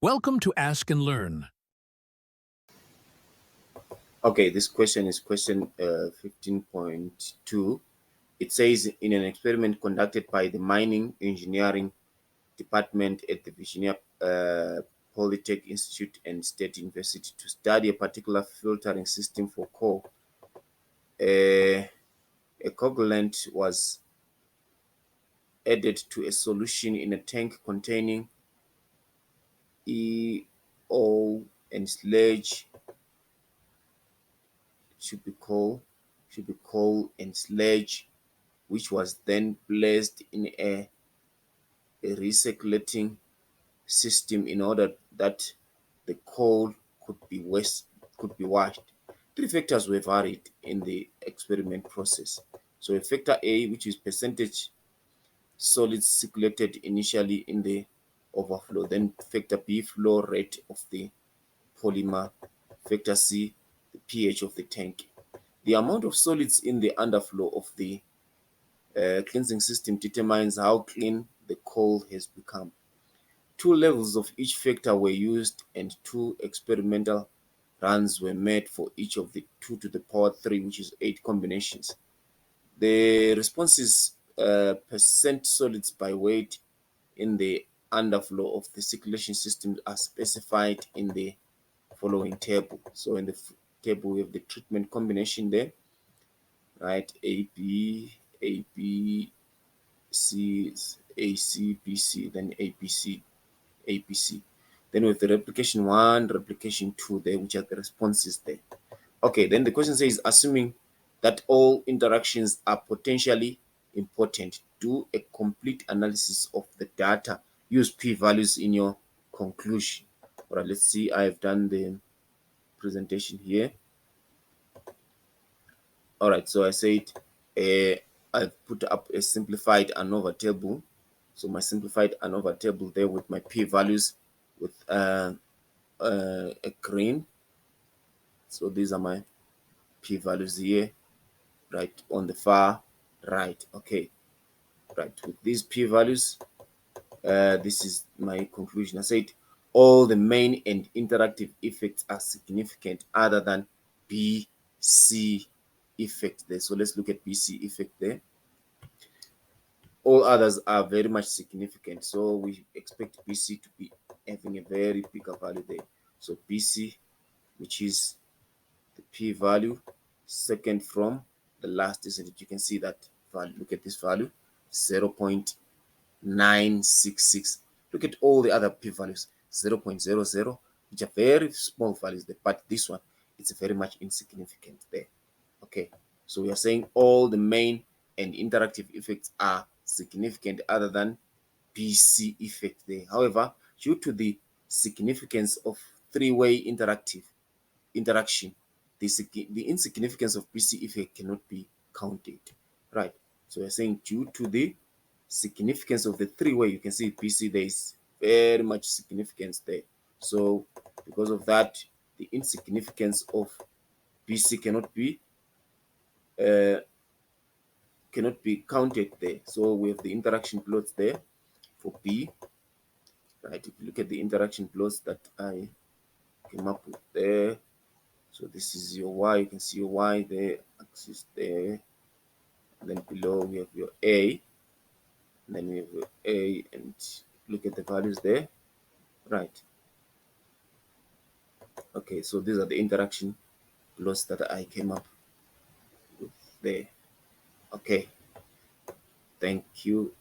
Welcome to Ask and Learn. Okay, this question is question 15.2. It says, in an experiment conducted by the mining engineering department at the Virginia Polytech Institute and State University to study a particular filtering system for coal, a coagulant was added to a solution in a tank containing EO and sludge. Should be coal and sludge, which was then placed in a recirculating system in order that the coal could be washed. Three factors were varied in the experiment process. So factor A, which is percentage solids circulated initially in the overflow, then factor B, flow rate of the polymer, factor C, the pH of the tank. The amount of solids in the underflow of the cleansing system determines how clean the coal has become. Two levels of each factor were used and two experimental runs were made for each of the 2 to the power 3, which is 8 combinations. The responses percent solids by weight in the underflow of the circulation system are specified in the following table. So in the table we have the treatment combination there, right? AP, C, AC, BC, then APC, APC. Then with the replication 1, replication 2 there, which are the responses there. Okay, then the question says, assuming that all interactions are potentially important, do a complete analysis of the data. Use p-values in your conclusion. All right, let's see. I've done the presentation here. All right, so I said I've put up a simplified ANOVA table. So my simplified ANOVA table there with my p-values with a green. So these are my p-values here, right on the far right. Okay, right, with these p-values, this is my conclusion. I said all the main and interactive effects are significant other than BC effect there. So let's look at BC effect there. All others are very much significant, so we expect BC to be having a very bigger value there. So BC, which is the p-value second from the last, isn't it? You can see that value. Look at this value, 0.966. Look at all the other p-values, 0.00, which are very small values there, but this one, it's very much insignificant there. Okay, so we are saying all the main and interactive effects are significant other than BC effect there. However, due to the significance of three-way interaction, the insignificance of BC effect cannot be counted, right? So we're saying due to the significance of the three-way, you can see BC, there is very much significance there. So because of that, the insignificance of BC uh, cannot be counted there. So we have the interaction plots there for B, right? If you look at the interaction plots that I came up with there, so this is your Y. You can see your Y there, axis there. And then below we have your A. And then we have your A, and look at the values there. Right. Okay, so these are the interaction plots that I came up with there. Okay. Thank you.